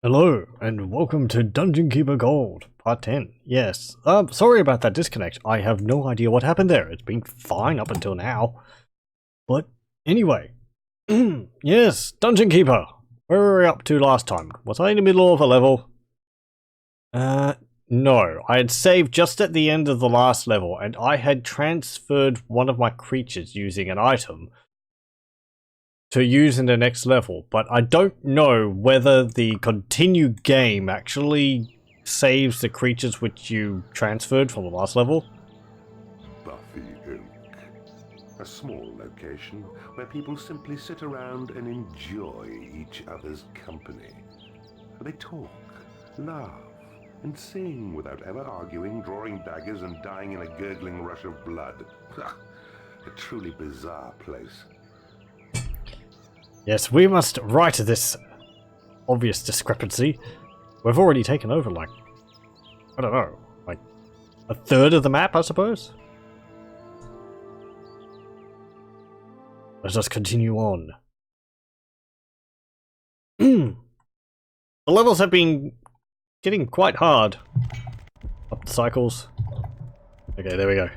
Hello, and welcome to Dungeon Keeper Gold, Part 10. Yes, sorry about that disconnect. I have no idea what happened there. It's been fine up until now. But, anyway. Yes, Dungeon Keeper. Where were we up to last time? Was I in the middle of a level? No. I had saved just at the end of the last level, and I had transferred one of my creatures using an item to use in the next level, but I don't know whether the continue game actually saves the creatures which you transferred from the last level. Buffy Oak. A small location where people simply sit around and enjoy each other's company. They talk, laugh, and sing without ever arguing, drawing daggers and dying in a gurgling rush of blood. A truly bizarre place. Yes, we must right this obvious discrepancy. We've already taken over, like, I don't know, like a third of the map, I suppose? Let us continue on. The levels have been getting quite hard. Up the cycles. Okay, there we go.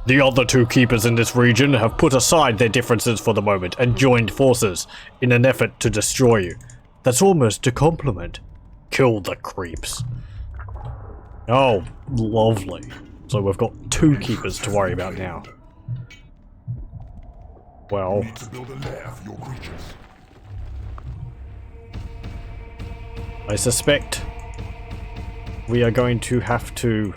The other two keepers in this region have put aside their differences for the moment and joined forces in an effort to destroy you. That's almost a compliment. Kill the creeps. Oh, lovely. So we've got two keepers to worry about now. Well, Need to build a lair for your creatures. I suspect we are going to have to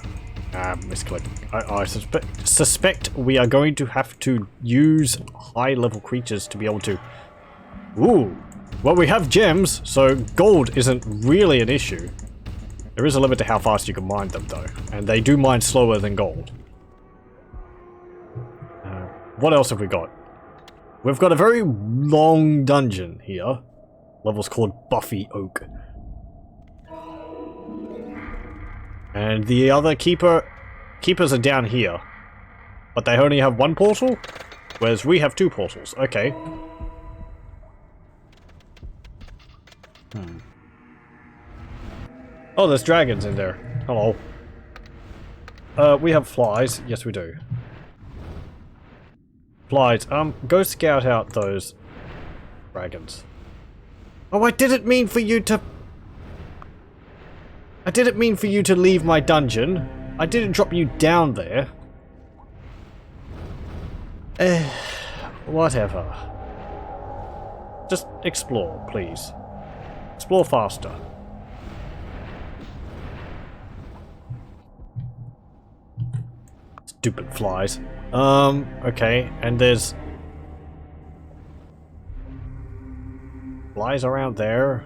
misclick. I suspect we are going to have to use high level creatures to be able to. Ooh, well, we have gems, so gold isn't really an issue. There is a limit to how fast you can mine them, though, and they do mine slower than gold. What else have we got? We've got a very long dungeon here. Level's called Buffy Oak. And the other keepers are down here. But they only have one portal? Whereas we have two portals. Okay. Oh, there's dragons in there. Hello. We have flies. Yes, we do. Flies. Go scout out those dragons. Oh, I didn't mean for you to... I didn't mean for you to leave my dungeon. I didn't drop you down there. Whatever. Just explore, please. Explore faster. Stupid flies. Okay, and there's... flies around there.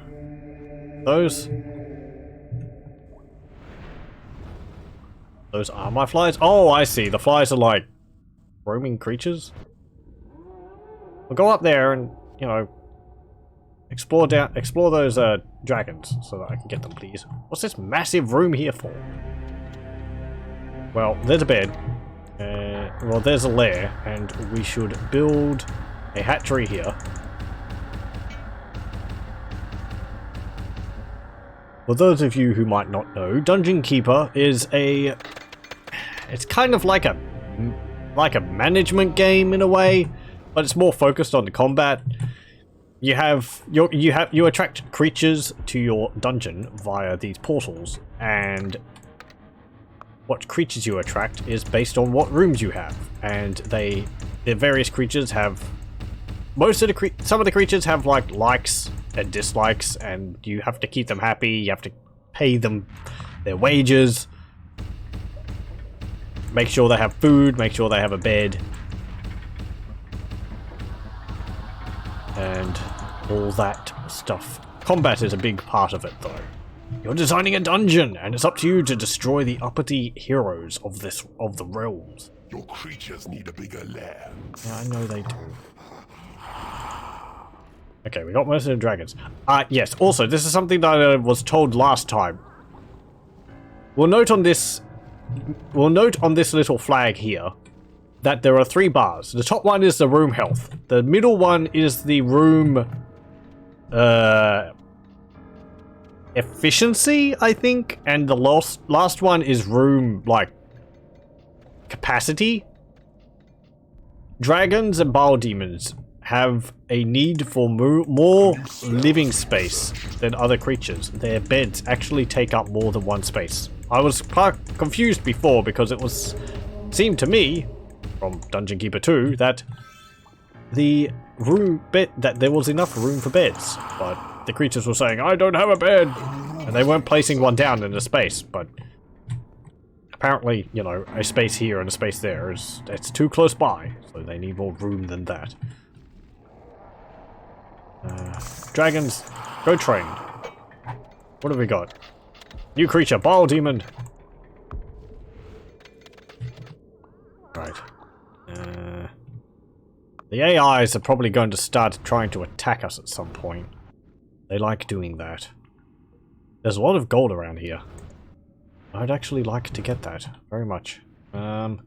Those are my flies? Oh, I see. The flies are like roaming creatures. We'll go up there and, you know, explore those dragons so that I can get them, please. What's this massive room here for? Well, there's a bed. Well, there's a lair, and we should build a hatchery here. For those of you who might not know, Dungeon Keeper is a... it's kind of like a management game in a way, but it's more focused on the combat. You attract creatures to your dungeon via these portals, and what creatures you attract is based on what rooms you have, and the various creatures have some of the creatures have like likes and dislikes, and you have to keep them happy. You have to pay them their wages, make sure they have food, make sure they have a bed, and all that stuff. Combat is a big part of it, though. You're designing a dungeon, and it's up to you to destroy the uppity heroes of the realms. Your creatures need a bigger lair. Yeah, I know they do. Okay, we got most of the dragons. Yes, also, this is something that I was told last time. We'll note on this little flag here that there are 3 bars. The top one is the room health. The middle one is the room efficiency, I think, and the last one is room, like, capacity. Dragons and bile demons have a need for more living space than other creatures. Their beds actually take up more than one space. I was confused before because it seemed to me from Dungeon Keeper 2 that that there was enough room for beds, but the creatures were saying, I don't have a bed, and they weren't placing one down in a space. But apparently, you know, a space here and a space there it's too close by, so they need more room than that. Dragons, go train. What have we got? New creature, Bile Demon. Right. The AIs are probably going to start trying to attack us at some point. They like doing that. There's a lot of gold around here. I'd actually like to get that. Very much. Right.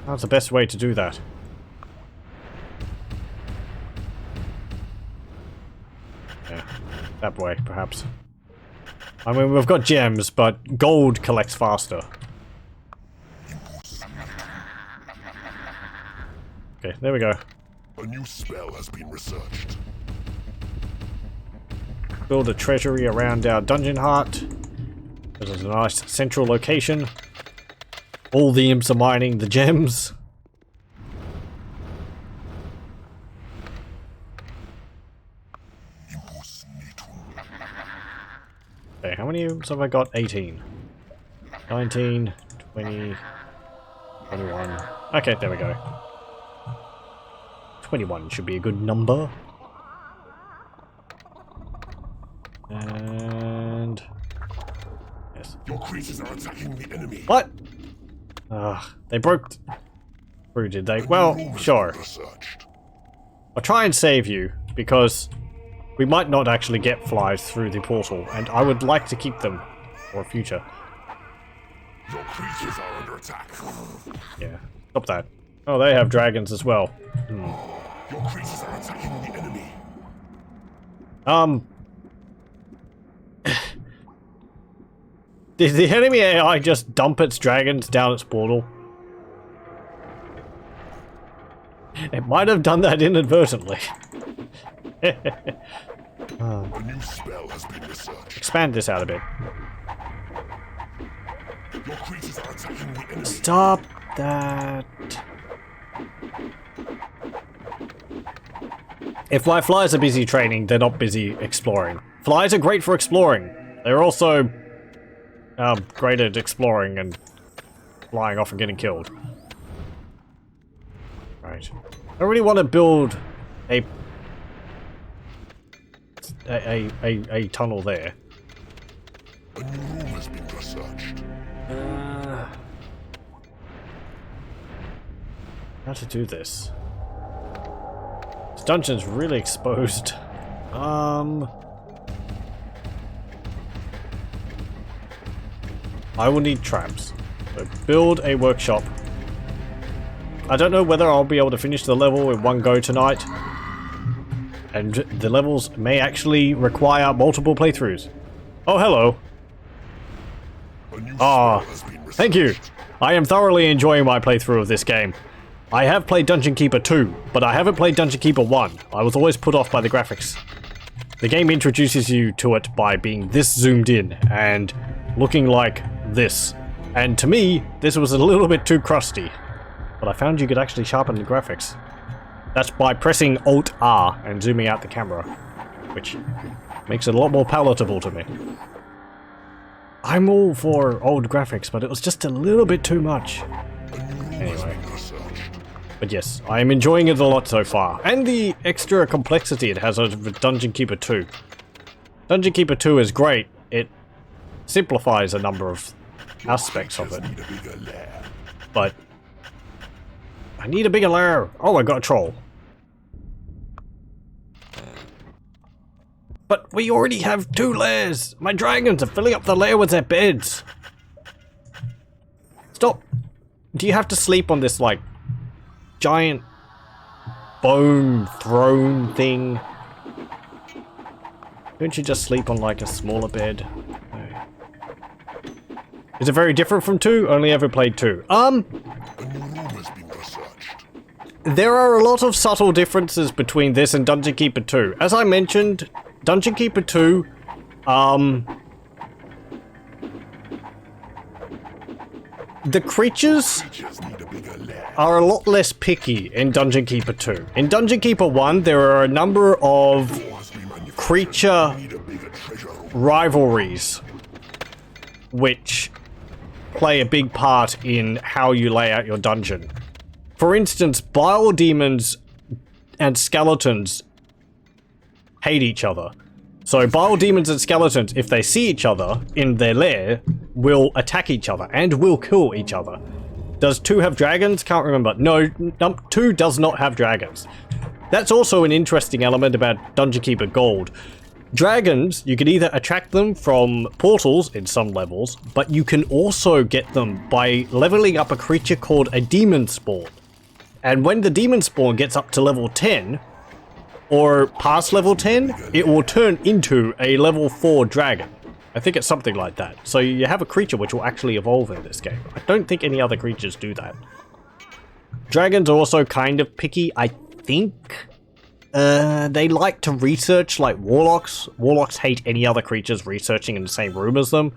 How's the best way to do that? Yeah. That way, perhaps. I mean, we've got gems, but gold collects faster. Okay, there we go. A new spell has been researched. Build a treasury around our dungeon heart. This is a nice central location. All the imps are mining the gems. Okay, how many imps have I got? 18. 19, 20, 21. Okay, there we go. 21 should be a good number. And... yes. Your creatures are attacking the enemy. What? They broke through, did they? Well, sure. I'll try and save you, because we might not actually get flies through the portal, and I would like to keep them for future. Your creatures are under attack. Yeah, stop that. Oh, they have dragons as well. Your creatures are attacking the enemy. Did the enemy AI just dump its dragons down its portal? It might have done that inadvertently. A new spell has been researched. Expand this out a bit. Your creatures are attacking the enemy. Stop that. If my flies are busy training, they're not busy exploring. Flies are great for exploring. They're also great at exploring and flying off and getting killed. Right. I really want to build a tunnel there. A new room has been researched. How to do this? This dungeon's really exposed. I will need traps. So build a workshop. I don't know whether I'll be able to finish the level in one go tonight. And the levels may actually require multiple playthroughs. Oh, hello. Thank you. I am thoroughly enjoying my playthrough of this game. I have played Dungeon Keeper 2, but I haven't played Dungeon Keeper 1. I was always put off by the graphics. The game introduces you to it by being this zoomed in and looking like this. And to me, this was a little bit too crusty. But I found you could actually sharpen the graphics. That's by pressing Alt-R and zooming out the camera, which makes it a lot more palatable to me. I'm all for old graphics, but it was just a little bit too much. Anyway. But yes, I am enjoying it a lot so far. And the extra complexity it has over Dungeon Keeper 2. Dungeon Keeper 2 is great. It simplifies a number of aspects of it. But I need a bigger lair. Oh, I got a troll. But we already have 2 lairs. My dragons are filling up the lair with their beds. Stop. Do you have to sleep on this, like, giant bone throne thing? Don't you just sleep on like a smaller bed? No. Is it very different from 2? Only ever played 2. A new room has been researched. There are a lot of subtle differences between this and Dungeon Keeper 2. As I mentioned, Dungeon Keeper 2, the creatures Need a bigger lair. are a lot less picky in Dungeon Keeper 2. In Dungeon Keeper 1, there are a number of Has been manufactured. creature Need a bigger treasure room. rivalries which play a big part in how you lay out your dungeon. For instance, bile demons and skeletons hate each other. So bile demons and skeletons, if they see each other in their lair, will attack each other and will kill each other. Does 2 have dragons? Can't remember. No, 2 does not have dragons. That's also an interesting element about Dungeon Keeper Gold. Dragons, you can either attract them from portals in some levels, but you can also get them by leveling up a creature called a demon spawn. And when the demon spawn gets up to level 10, or past level 10, it will turn into a level 4 dragon. I think it's something like that. So you have a creature which will actually evolve in this game. I don't think any other creatures do that. Dragons are also kind of picky, I think. They like to research like warlocks. Warlocks hate any other creatures researching in the same room as them.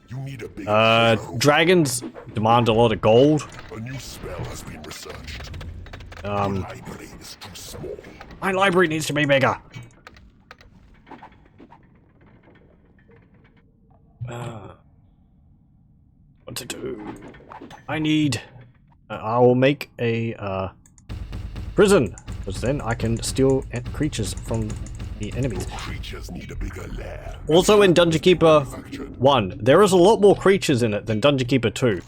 You need a bigger treasure room. Dragons demand a lot of gold. A new spell has been researched. Um, Your library is too small. My library needs to be bigger. What to do? I need... I will make a prison, because then I can steal creatures from the enemies. Creatures need a bigger lair. Also in Dungeon Keeper 1, there is a lot more creatures in it than Dungeon Keeper 2.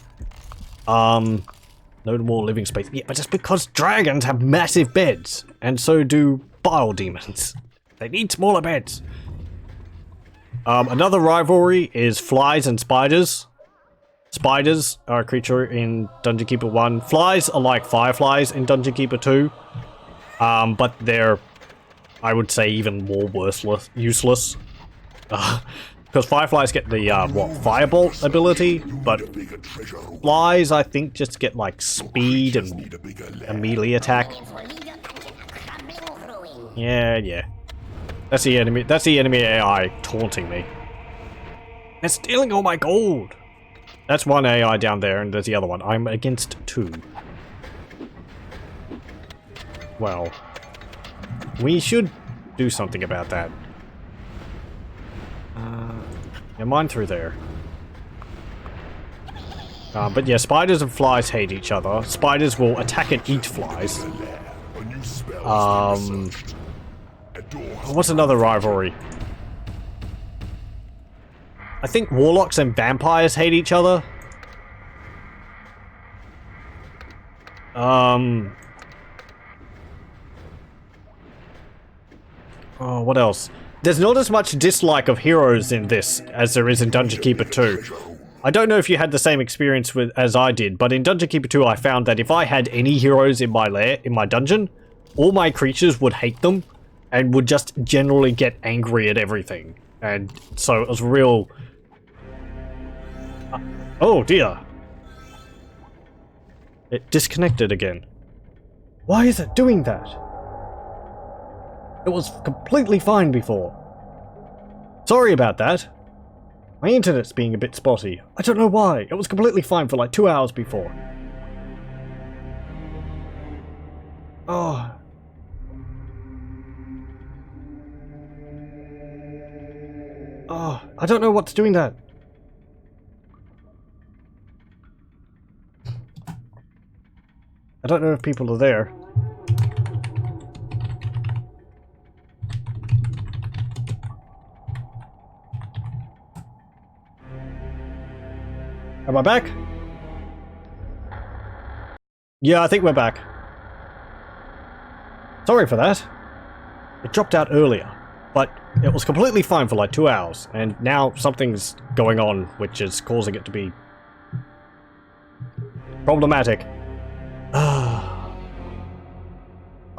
No more living space. Yeah, but just because dragons have massive beds, and so do bile demons. They need smaller beds. Another rivalry is flies and spiders. Spiders are a creature in Dungeon Keeper 1. Flies are like fireflies in Dungeon Keeper 2. But they're, I would say, even more useless. Because fireflies get the, firebolt ability, but Bigger treasure room. flies, I think, just get, like, speed Creatures and need a bigger lair. immediately attack. Yeah. That's the enemy AI taunting me. They're stealing all my gold! That's one AI down there, and there's the other one. I'm against 2. Well, we should do something about that. Yeah, mine through there. But yeah, spiders and flies hate each other. Spiders will attack and eat flies. A new spell has been researched. A door has What's another rivalry? I think warlocks and vampires hate each other. Oh, what else? There's not as much dislike of heroes in this as there is in Dungeon Keeper 2. I don't know if you had the same experience as I did, but in Dungeon Keeper 2 I found that if I had any heroes in my lair, in my dungeon, all my creatures would hate them and would just generally get angry at everything. And so it was real... oh dear. It disconnected again. Why is it doing that? It was completely fine before. Sorry about that. My internet's being a bit spotty. I don't know why. It was completely fine for like 2 hours before. Oh. Oh, I don't know what's doing that. I don't know if people are there. Am I back? Yeah, I think we're back. Sorry for that. It dropped out earlier, but it was completely fine for like 2 hours, and now something's going on which is causing it to be problematic. I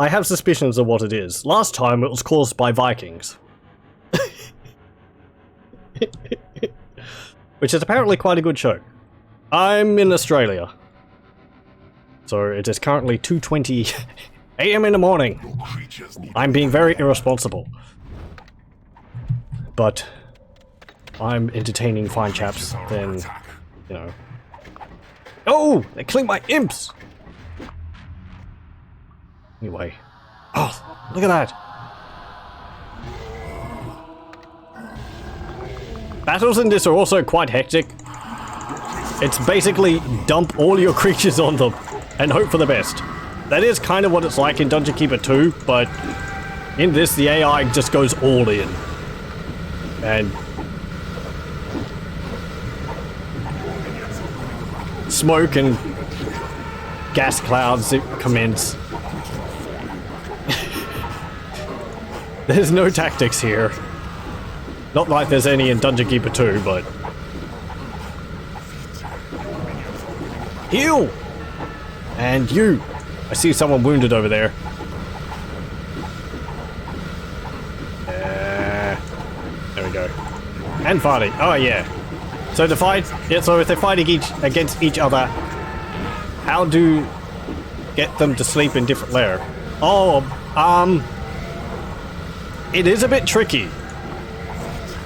have suspicions of what it is. Last time it was caused by Vikings. which is apparently quite a good show. I'm in Australia, so it is currently 2:20 a.m. in the morning. Your creatures need I'm being very irresponsible, but I'm entertaining fine chaps. Then, attack. you know. Oh, they clean my imps. Anyway, oh, look at that. Battles in this are also quite hectic. It's basically dump all your creatures on them and hope for the best. That is kind of what it's like in Dungeon Keeper 2, but in this the AI just goes all in. And smoke and gas clouds commence. There's no tactics here. Not like there's any in Dungeon Keeper 2, but... Heal! And you! I see someone wounded over there. There we go. And fighting. Oh, yeah. So to fight... Yeah, so if they're fighting against each other, how do... get them to sleep in different lair? Oh, it is a bit tricky.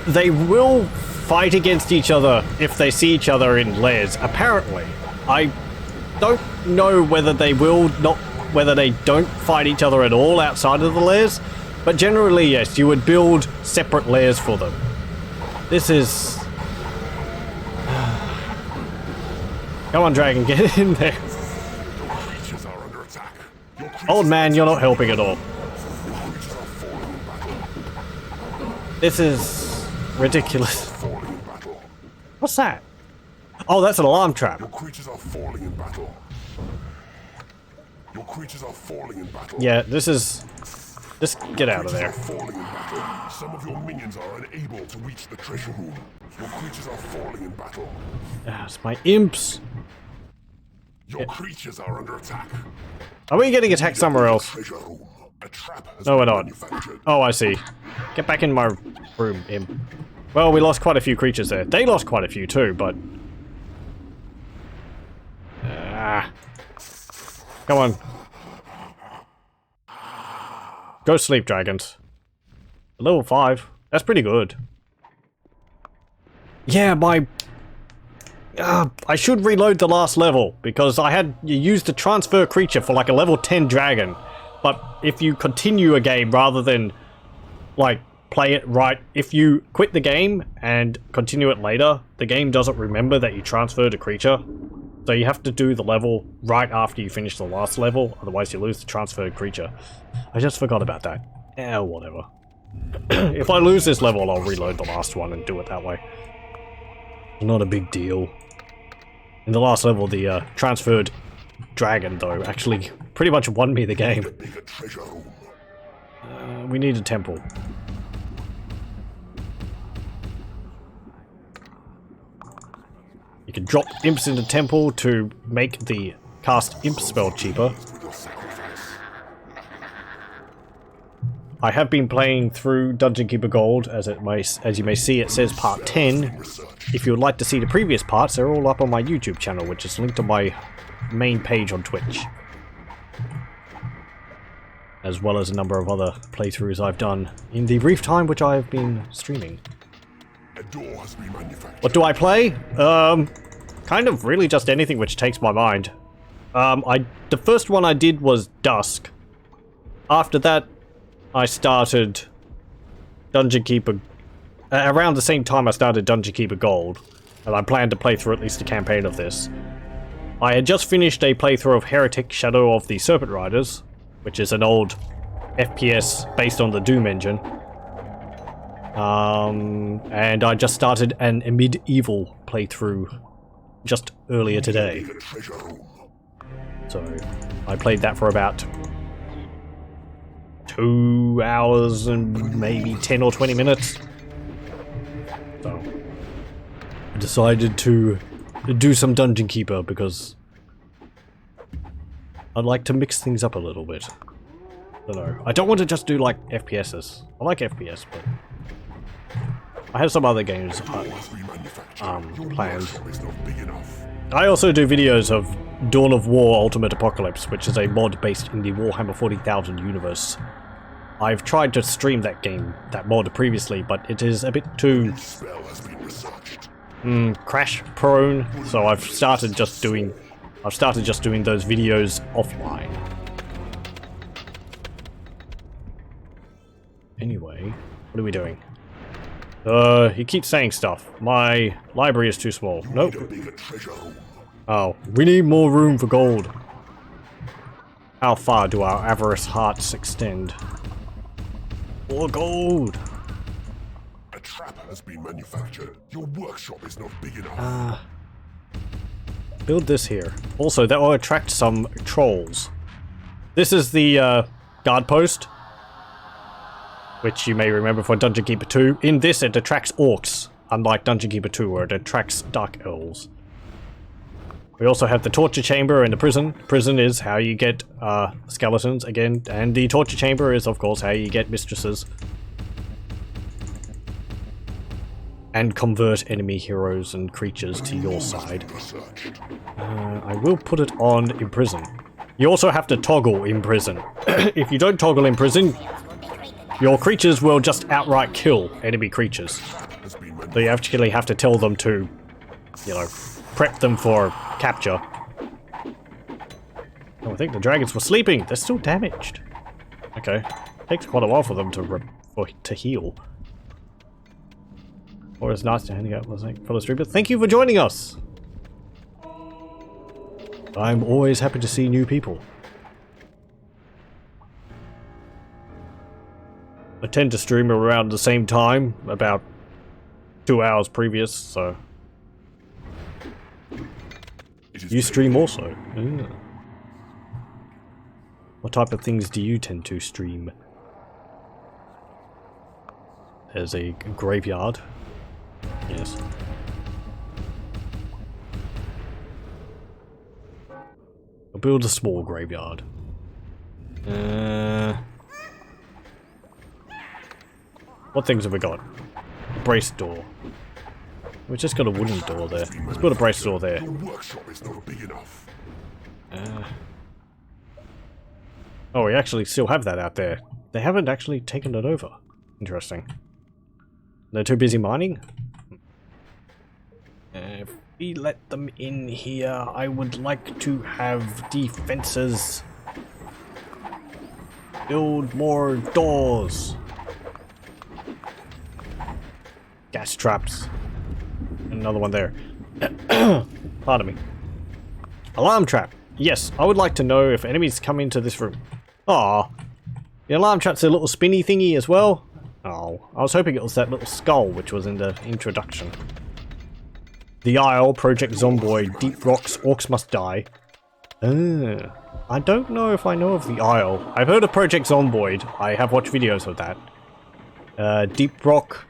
They will fight against each other if they see each other in lairs, apparently. I don't know whether they will, whether they don't fight each other at all outside of the lairs, but generally, yes, you would build separate lairs for them. This is... Come on, dragon, get in there. creatures are under attack. Your creatures Old man, you're not helping at all. are falling in battle. This is ridiculous. Falling in battle. What's that? Oh, that's an alarm trap. Your creatures are falling in battle. Your creatures are falling in battle. Yeah, this is... Just get out of there. Creatures are falling in battle. Some of your minions are unable to reach the treasure room. Your creatures are falling in battle. That's my imps. Your creatures are under attack. Are we getting attacked somewhere else? Treasure room. A trap has No, we're been not. manufactured. Oh, I see. Get back in my room, imp. Well, we lost quite a few creatures there. They lost quite a few too, but... Come on. Go sleep, dragons. Level 5. That's pretty good. Yeah, my... I should reload the last level, because you used the transfer creature for like a level 10 dragon. But if you continue a game rather than, like, play it right, if you quit the game and continue it later, the game doesn't remember that you transferred a creature. So you have to do the level right after you finish the last level, otherwise you lose the transferred creature. I just forgot about that. Whatever. If I lose this level, I'll reload the last one and do it that way. Not a big deal. In the last level, the transferred dragon, though, actually pretty much won me the game. A bigger treasure room. We need a temple. You can drop imps into temple to make the cast imp spell cheaper. With your sacrifice. I have been playing through Dungeon Keeper Gold, as you may see, it says part 10. If you would like to see the previous parts, they're all up on my YouTube channel, which is linked on my main page on Twitch. As well as a number of other playthroughs I've done in the brief time which I have been streaming. A door has been manufactured. What do I play? Kind of really just anything which takes my mind. The first one I did was Dusk. After that, I started Dungeon Keeper... around the same time I started Dungeon Keeper Gold, and I plan to play through at least a campaign of this. I had just finished a playthrough of Heretic Shadow of the Serpent Riders, which is an old FPS based on the Doom engine. And I just started a medieval playthrough just earlier today. A treasure room. So I played that for about 2 hours and maybe 10 or 20 minutes. So I decided to do some Dungeon Keeper because I'd like to mix things up a little bit. I don't know. I don't want to just do like FPSs. I like FPS, but I have some other games Must be manufactured. Your planned. workshop is not big enough. I also do videos of Dawn of War Ultimate Apocalypse, which is a mod based in the Warhammer 40,000 universe. I've tried to stream that mod previously, but it is a bit too Spell has been researched. crash prone, so I've started just doing those videos offline. Anyway, what are we doing? He keeps saying stuff. My library is too small. Nope. Need a bigger treasure home. Oh, we need more room for gold. How far do our avarice hearts extend? More gold! A trap has been manufactured. Your workshop is not big enough. Build this here. Also, that will attract some trolls. This is the guard post, which you may remember from Dungeon Keeper 2. In this, it attracts orcs, unlike Dungeon Keeper 2, where it attracts dark elves. We also have the torture chamber and the prison. Prison is how you get skeletons again, and the torture chamber is, of course, how you get mistresses. And convert enemy heroes and creatures to your side. Researched. I will put it on in prison. You also have to toggle in prison. If you don't toggle in prison, your creatures will just outright kill enemy creatures. Has been manufactured. So you actually have to tell them to, you know, prep them for capture. Oh, I think the dragons were sleeping. They're still damaged. Okay. Takes quite a while for them to heal. Or it's nice to hang out with fellow streamers. Thank you for joining us. I'm always happy to see new people. I tend to stream around the same time, about 2 hours previous, so... It is You stream also? Yeah. What type of things do you tend to stream? There's a graveyard. Yes. I'll build a small graveyard. What things have we got? A brace door. We just got a wooden door there. Let's put a brace door there. Your workshop is not big enough. Oh, we actually still have that out there. They haven't actually taken it over. Interesting. They're too busy mining? If we let them in here, I would like to have defenses. Build more doors. Gas traps. Another one there. Pardon me. Alarm trap. Yes, I would like to know if enemies come into this room. Aw. The alarm trap's a little spinny thingy as well. Oh, I was hoping it was that little skull which was in the introduction. The Isle, Project Zomboid, Deep Rocks, Orcs Must Die. I don't know if I know of the Isle. I've heard of Project Zomboid. I have watched videos of that. Deep Rock.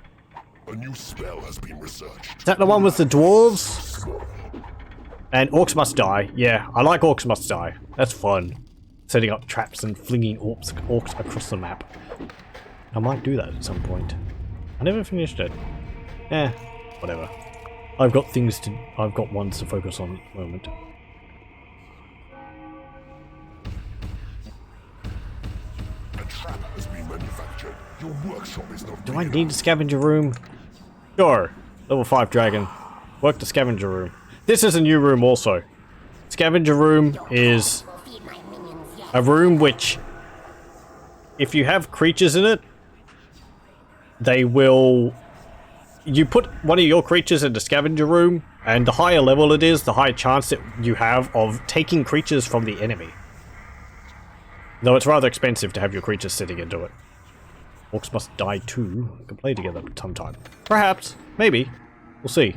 A new spell has been researched. Is that the one with the dwarves? And Orcs Must Die. Yeah, I like Orcs Must Die. That's fun. Setting up traps and flinging orcs across the map. I might do that at some point. I never finished it. Whatever. I've got ones to focus on at the moment. A trap has been manufactured. Your workshop is not Do big I enough. need a scavenger room? Sure. Level 5 dragon. Work the scavenger room. This is a new room also. Scavenger room is a room which, if you have creatures in it, they will... You put one of your creatures in the scavenger room, and the higher level it is, the higher chance that you have of taking creatures from the enemy. Though it's rather expensive to have your creatures sitting into it. Orcs Must Die 2. We can play together sometime. Perhaps. Maybe. We'll see.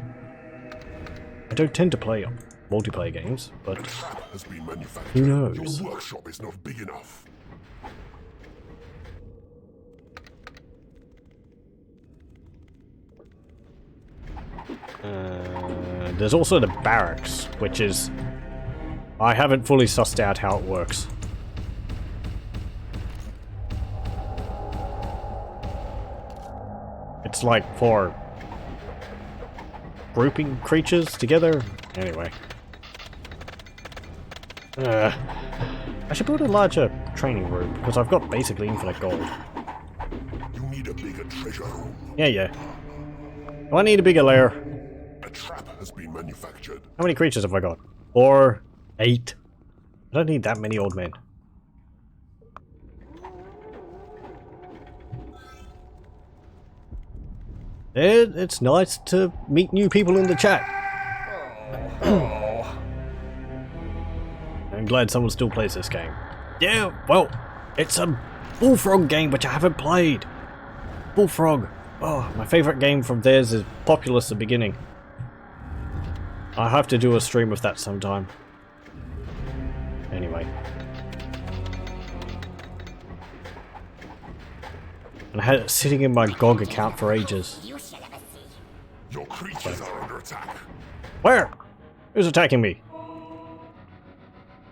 I don't tend to play multiplayer games, but Trap has been manufactured. who knows? Your workshop is not big enough. There's also the barracks, which is... I haven't fully sussed out how it works. It's like for grouping creatures together. Anyway. I should build a larger training room, because I've got basically infinite gold. You need a bigger treasure room. Yeah. Do I need a bigger lair? A trap has been manufactured. How many creatures have I got? 4, 8. I don't need that many old men. It's nice to meet new people in the chat. I'm glad someone still plays this game. Yeah, well, it's a Bullfrog game which I haven't played. Bullfrog. Oh, my favourite game from theirs is Populous at the beginning. I have to do a stream of that sometime. Anyway. And I had it sitting in my GOG account for ages. Your creatures are under attack. Where? Who's attacking me?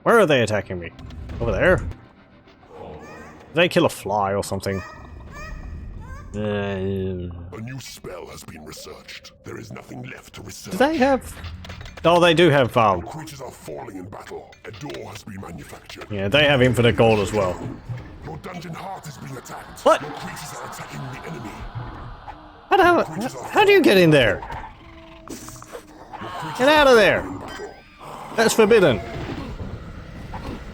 Where are they attacking me? Over there? Did they kill a fly or something? A new spell has been researched. There is nothing left to research. Do they have... Oh, they do have, Creatures are falling in battle. A door has been manufactured. yeah, they have infinite gold as well. Your dungeon heart is being attacked. What? Your creatures are attacking the enemy. How do you get in there? Get out of there! That's forbidden.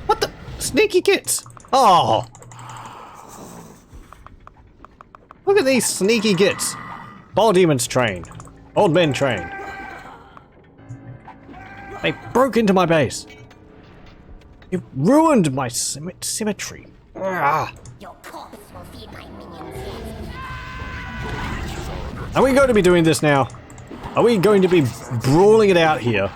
What the? Sneaky gits! Oh! Look at these sneaky gits. Ball demons trained. Old men trained. They broke into my base. You've ruined my symmetry. Ah. Your corpse will feed my minions. Are we going to be doing this now? Are we going to be brawling it out here?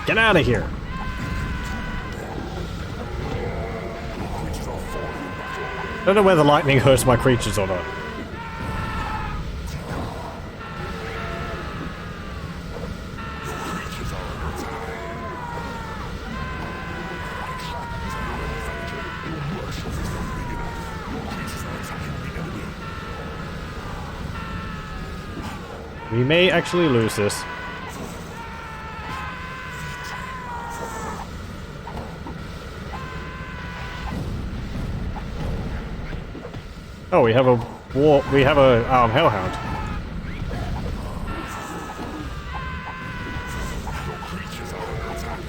Get out of here! I don't know whether lightning hurts my creatures or not. We may actually lose this. Oh, we have a hellhound. Your creatures are under attack.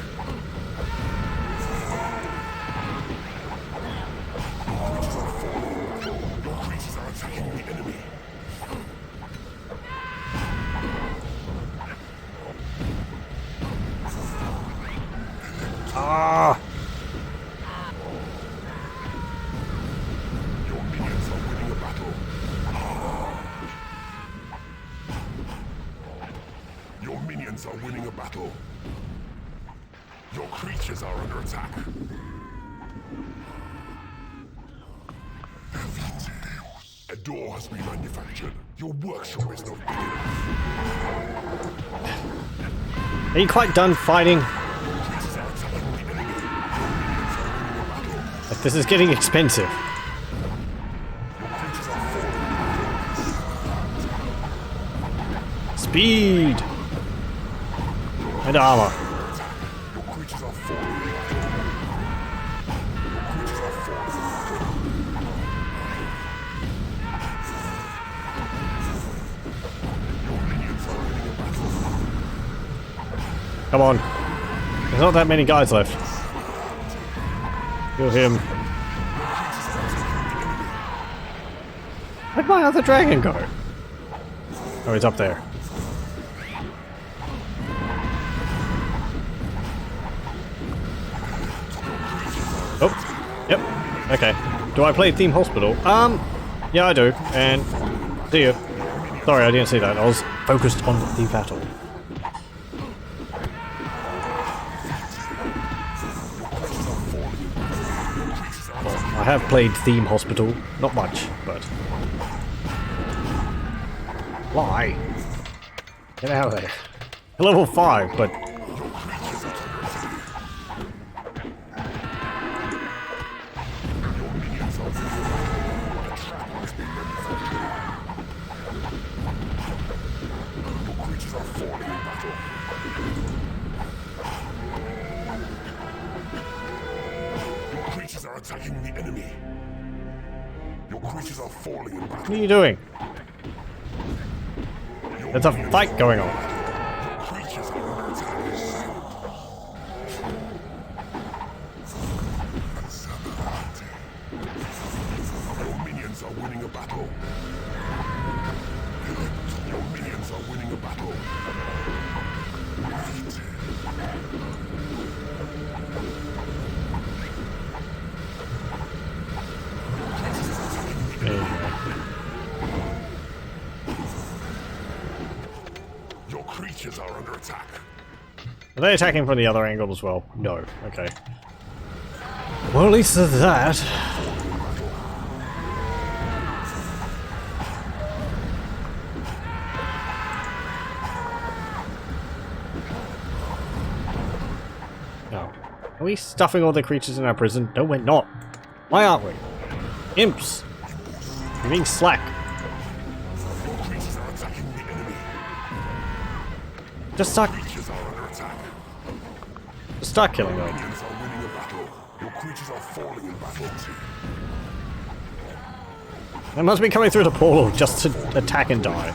Your creatures are attacking the enemy. Ah! Your minions are winning a battle. Your minions are winning a battle. Your creatures are under attack. A door has been manufactured. Your workshop is not big enough. Are you quite done fighting? Creatures are attacking the enemy. Your minions are winning a battle. Like, this is getting expensive. Your creatures are falling. Speed! And armor. Your creatures are falling. Your creatures are falling. Your minions are winning a battle. Come on. There's not that many guys left. Kill him. Where'd my other dragon go? Oh, he's up there. Oh, yep. Okay. Do I play Theme Hospital? Yeah, I do. And see you. Sorry, I didn't see that. I was focused on the battle. Well, I have played Theme Hospital. Not much, but... Why? Get out of there. Level 5, but... attacking the enemy. Your creatures are falling in What battle. are you doing? There's a fight going on. Your creatures are under attack. Your minions are winning a battle. Your minions are winning a battle. There you go. Your creatures are under attack. Are they attacking from the other angle as well? No. Okay. Well, at least there's that. No. Are we stuffing all the creatures in our prison? No, we're not. Why aren't we? Imps! You're being slack. Your creatures are attacking the enemy. Just start, Creatures are under attack. just start killing them. Minions are winning a battle. Your creatures are falling in battle. They must be coming through the portal just to attack and die.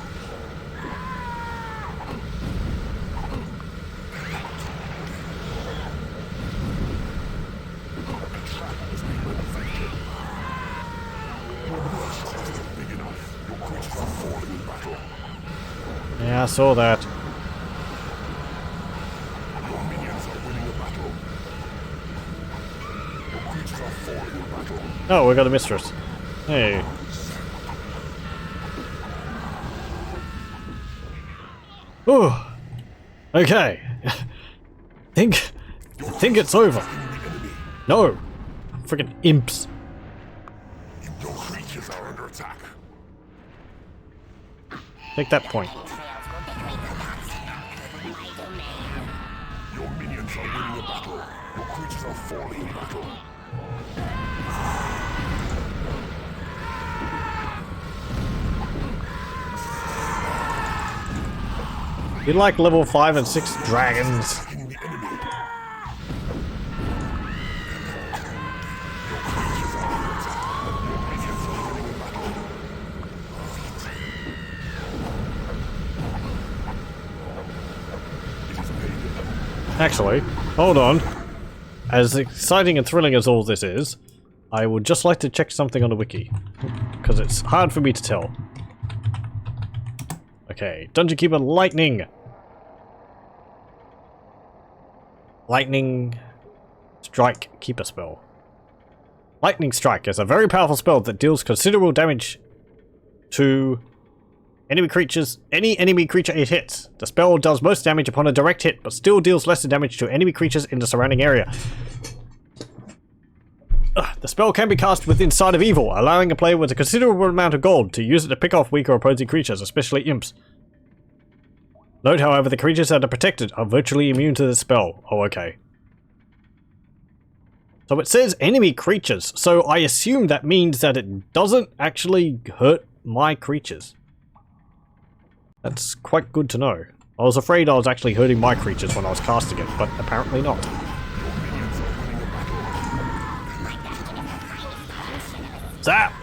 Big enough. Your creatures are falling in battle. Yeah, I saw that. Your minions are winning a battle. Your creatures are falling in battle. Oh, we got a mistress. Hey. Ooh. Okay. think it's over. No. Freaking imps. Your creatures are under attack. Take that point. Your minions are winning a battle. Your creatures are falling in battle. You like level 5 and 6 dragons. Attacking the enemy. Actually, hold on. As exciting and thrilling as all this is, I would just like to check something on the wiki. Because it's hard for me to tell. Okay, Dungeon Keeper Lightning. Lightning Strike Keeper spell. Lightning Strike is a very powerful spell that deals considerable damage to enemy creatures, any enemy creature it hits. The spell does most damage upon a direct hit, but still deals lesser damage to enemy creatures in the surrounding area. The spell can be cast with Inside of Evil, allowing a player with a considerable amount of gold to use it to pick off weaker opposing creatures, especially imps. Note, however, the creatures that are protected are virtually immune to this spell. Oh, okay. So it says enemy creatures, so I assume that means that it doesn't actually hurt my creatures. That's quite good to know. I was afraid I was actually hurting my creatures when I was casting it, but apparently not. Zap!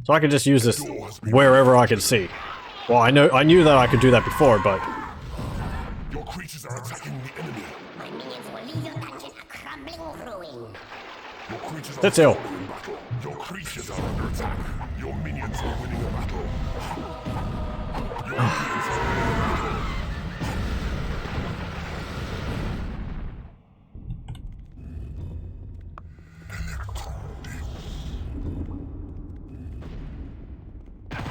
So I can just use this wherever I can see. Well, I knew that I could do that before, but Your creatures are attacking the enemy. My minions will leave your dungeon a crumbling ruin. Your creatures are That's ill. falling in battle. Your creatures are under attack. Your minions are winning a battle. Your minions are winning a battle.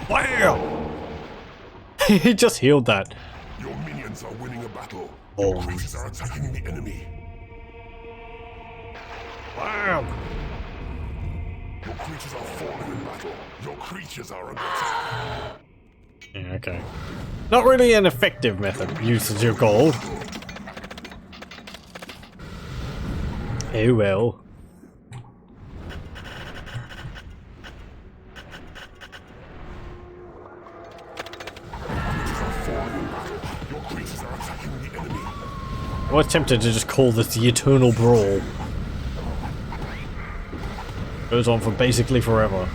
wow! He just healed that. Your minions are winning a battle. Oh. Your creatures are attacking the enemy. Wow! Your creatures are falling in battle. Your creatures are under attack. Yeah, okay. Not really an effective method of using your gold. Oh well. Your creatures are attacking the enemy. I was tempted to just call this the Eternal Brawl. Goes on for basically forever.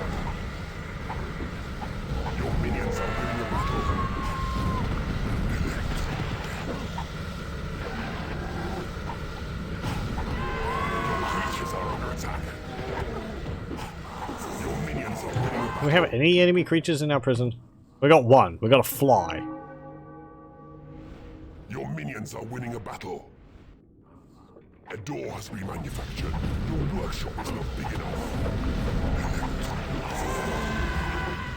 Your minions are winning a battle. Your creatures are under attack. Your minions are winning a battle. Do we have any enemy creatures in our prison? We got one. We got a fly. Your minions are winning a battle. A door has been manufactured. Your workshop is not big enough.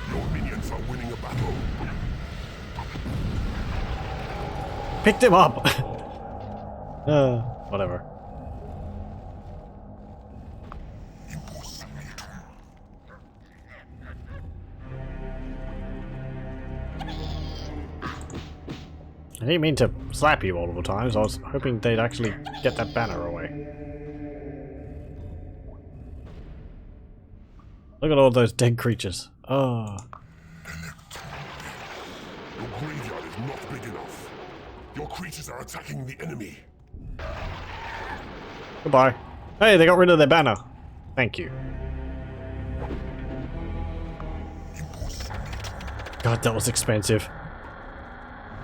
Your minions are winning a battle. Picked him up. Whatever. I didn't mean to slap you multiple times. I was hoping they'd actually get that banner away. Look at all those dead creatures. Oh. Your graveyard is not big enough. Your creatures are attacking the enemy. Goodbye. Hey, they got rid of their banner. Thank you. God, that was expensive.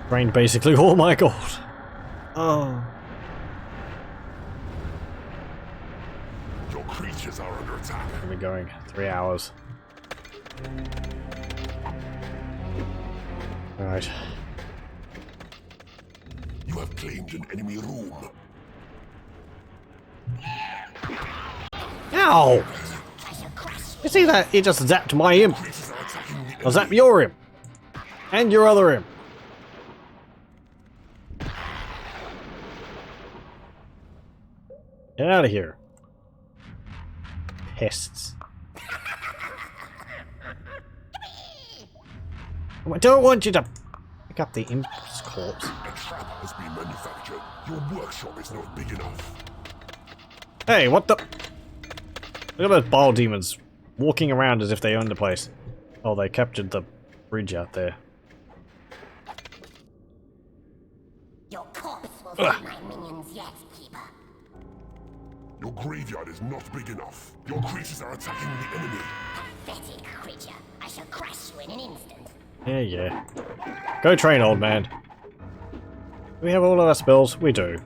Drained basically all my gold. Oh. Your creatures are under attack. Where are we going? 3 hours. Alright. You have claimed an enemy room. Ow! You see that? He just zapped my imp. Creatures are attacking the enemy. I'll zap your imp. And your other imp. Get out of here. Pests. I don't want you to pick up the imp's corpse. A trap has been manufactured. Your workshop is not big enough. Hey, what the? Look at those bile demons walking around as if they own the place. Oh, they captured the bridge out there. Your corpse will feed my minions yet, Keeper. Your graveyard is not big enough. Your creatures are attacking the enemy. Pathetic creature. I shall crush you in an instant. Yeah, yeah. Go train, old man. Do we have all of our spells? We do.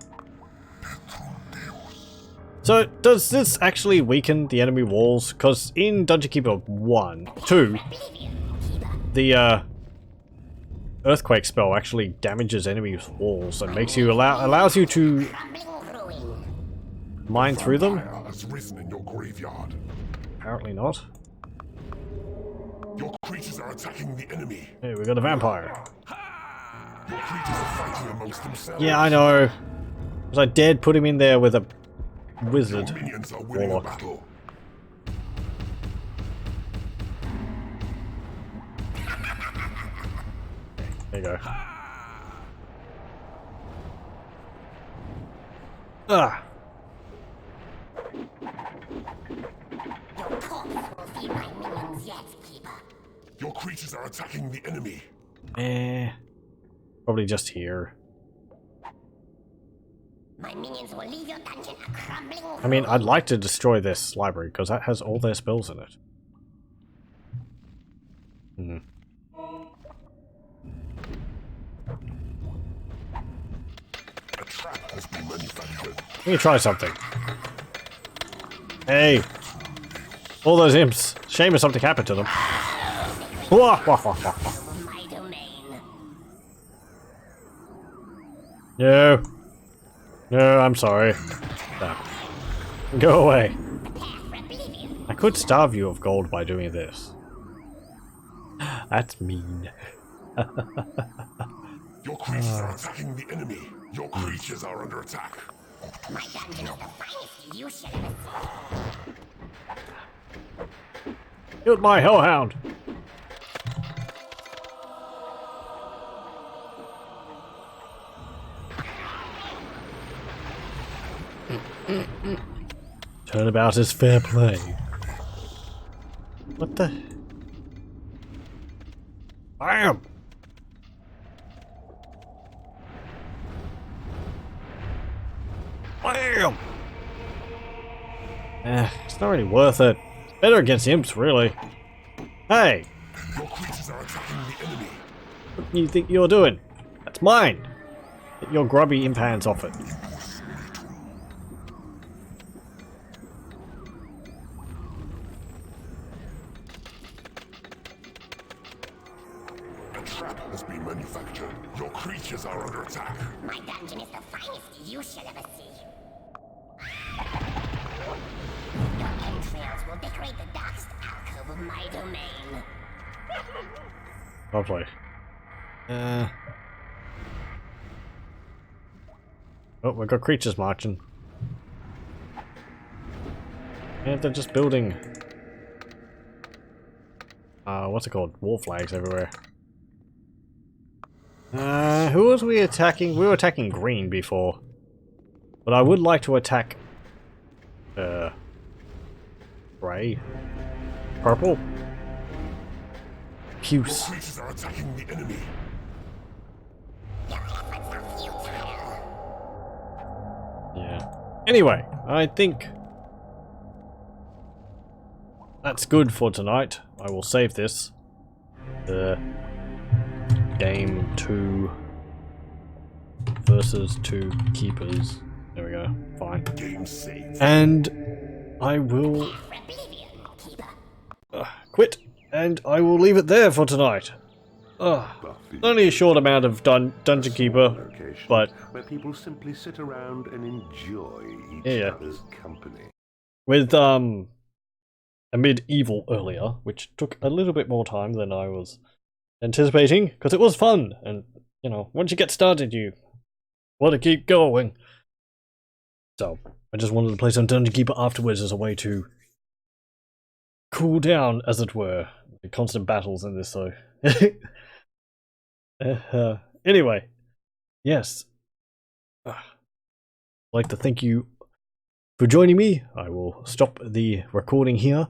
So, does this actually weaken the enemy walls? Because in Dungeon Keeper 1, 2, the Earthquake spell actually damages enemies' walls and makes you allows you to Crumbling ruin. mine through them. Fire has risen in your graveyard. Apparently not. Your creatures are attacking the enemy. Hey, we got a vampire. Your creatures are fighting amongst themselves. Yeah, I know. Was I dead? Put him in there with a wizard. Your minions are winning a Warlock. battle. There you go. Ah. Your corpse will feed my minions yet, Keeper. Your creatures are attacking the enemy. Probably just here. My minions will leave your dungeon a crumbling ruin. I mean, I'd like to destroy this library because that has all their spells in it. Hmm. A trap has been manufactured. Let me try something. Hey! All those imps. Shame if something happened to them. Wah, wah, wah, wah, wah. My domain. No. No, I'm sorry. No. Go away. I could starve you of gold by doing this. That's mean. Your creatures are attacking the enemy. Your creatures are under attack. My dungeon is the finest you shall ever see. Killed my hellhound. Turnabout is fair play. What the? Bam! Bam! It's not really worth it. Better against imps, really. Hey, Your creatures are attacking the enemy. what do you think you're doing? That's mine. Get your grubby imp hands off it. A trap has been manufactured. Your creatures are under attack. My dungeon is the finest you shall ever see. Your entrails will decorate the darkest alcove of my domain. Lovely. Oh, we've got creatures marching. And they're just building... what's it called? War flags everywhere. Who was we attacking? We were attacking green before. But I would like to attack... Gray? Purple? Your Puce. creatures are attacking the enemy. Your efforts are futile. Yeah. Anyway, I think that's good for tonight. I will save this. Game 2 versus 2 keepers. There we go. Fine. Game saved. And I will For oblivion, keeper. quit. And I will leave it there for tonight. Buffy Only a short amount of Dungeon Keeper, location but where people simply sit around and enjoy each Yeah. other's company. with a medieval earlier, which took a little bit more time than I was anticipating, because it was fun, and you know, once you get started, you want to keep going. So I just wanted to play some Dungeon Keeper afterwards as a way to cool down, as it were. The constant battles in this, so. Anyway, yes. I'd like to thank you for joining me. I will stop the recording here.